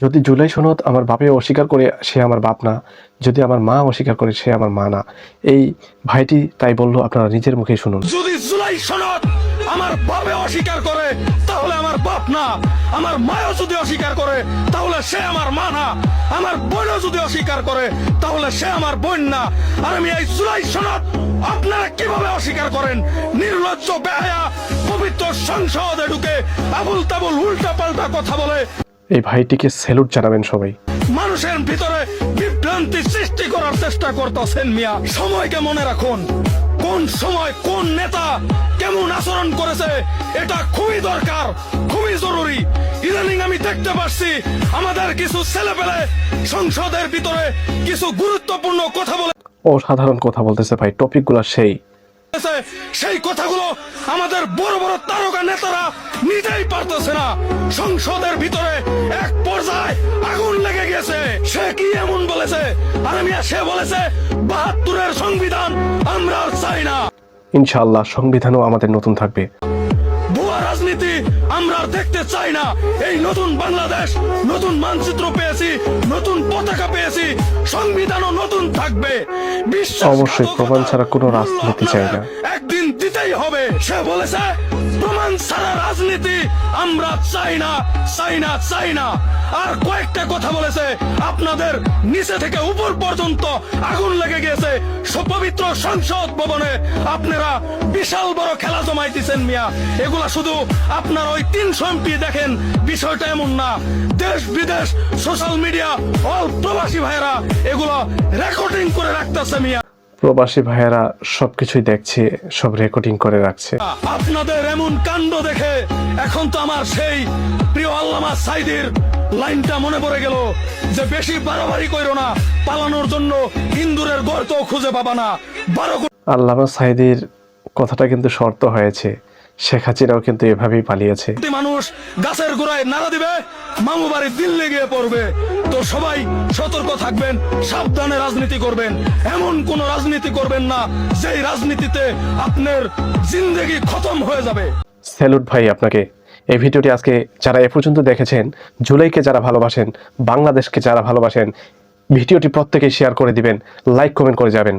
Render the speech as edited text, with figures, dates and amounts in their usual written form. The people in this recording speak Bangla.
যদি জুলাই সনদ আমার বাপে অস্বীকার করে সে আমার বাপ না, যদি আমার মা অস্বীকার করে সে আমার মা না। এই ভাইটি তাই বলল, আপনারা নিজের মুখে শুনুন। যদি জুলাই সনদ আমার বাপে অস্বীকার করে তাহলে আমার বাপ না, আমার মাও যদি অস্বীকার করে তাহলে সে আমার মা না, আমার বোনও যদি অস্বীকার করে তাহলে সে আমার বোন না। আর আমি এই জুলাই সনদ আপনারা কিভাবে অস্বীকার করেন? নির্লজ্জ বেহায়া পবিত্র সংসদে ঢুকে আবুল তাবুল উল্টা পাল্টা কথা বলে। এই ভাইটিকে স্যালুট জানাবেন সবাই। মানুষের ভিতরে বিভ্রান্তি সৃষ্টি করার চেষ্টা করতেছেন মিয়া। সময়কে মনে রাখুন, কোন সময় কোন নেতা কেমন আচরণ করেছে এটা খুবই দরকার, খুবই জরুরি। ইদানিং আমি দেখতে পাচ্ছি আমাদের কিছু ছেলেপেলে সংসদের ভিতরে কিছু গুরুত্বপূর্ণ কথা বলে, অসাধারণ কথা বলতেছে ভাই, টপিকগুলো সেই কথাগুলো আমাদের বড় বড় তারকা নেতারা নিজেই পারতেছে না। সংসদের ভিতরে এক পর্যায়ে আগুন লেগে গেছে। সে কি এমন বলেছে? আর সে বলেছে ৭২-এর সংবিধান আমরা আর চাই না। ইনশাআল্লাহ সংবিধানও আমাদের নতুন থাকবে। ভুয়া রাজনীতি আমরা আর দেখতে চাই না। এই নতুন বাংলাদেশ, নতুন মানচিত্র পেয়েছি, নতুন পতাকা পেয়েছি, সংবিধানও নতুন থাকবে। অবশ্যই প্রমাণ ছাড়া কোনো রাজনীতি চাই না। একদিন দিতেই হবে। সে বলেছে প্রমাণ ছাড়া রাজনীতি আমরা চাই না, চাই না, চাই না। আর কয়েকটা কথা বলেছে, আপনাদের নিচে থেকে উপর পর্যন্ত আগুন লেগে গেছে। পবিত্র সংসদ ভবনে আপনারা বিশাল বড় খেলা জমাইতেছেন মিয়া। এগুলা শুধু আপনার ওই ৩০০ এমপি দেখেন, বিষয়টা এমন না। দেশ বিদেশ সোশ্যাল মিডিয়া অল প্রবাসী ভাইয়েরা এগুলো রেকর্ডিং করে রাখতেছে মিয়া। প্রবাসী ভাইয়েরা সবকিছুই দেখছে, সব রেকর্ডিং করে রাখছে। আপনাদের এমন কাণ্ড দেখে এখন তো আমার সেই প্রিয় আল্লামা সাইদির লাইনটা মনে পড়ে গেল যে বেশি বাড়াবাড়ি কইরো না, পালানোর জন্য ইন্দুরের গর্ত খুঁজে পাবা না। আল্লামা সাইদির কথাটা কিন্তু শর্ত হয়েছে, শেখ হাসিনাও কিন্তু এভাবেই পালিয়েছে। মানুষ গাছের গোড়ায় নাড়া দিবে, মামু বাড়ি দিল্লি গিয়ে পড়বে। তো সবাই সতর্ক থাকবেন, সাবধানে রাজনীতি করবেন। এমন কোন রাজনীতি করবেন না যেই রাজনীতিতে আপনার জিন্দেগি খতম হয়ে যাবে। স্যালুট ভাই আপনাকে। এই ভিডিওটি আজকে যারা এ পর্যন্ত দেখেছেন, জুলাইকে যারা ভালোবাসেন, বাংলাদেশকে যারা ভালোবাসেন, ভিডিওটি প্রত্যেকেই শেয়ার করে দিবেন, লাইক কমেন্ট করে যাবেন।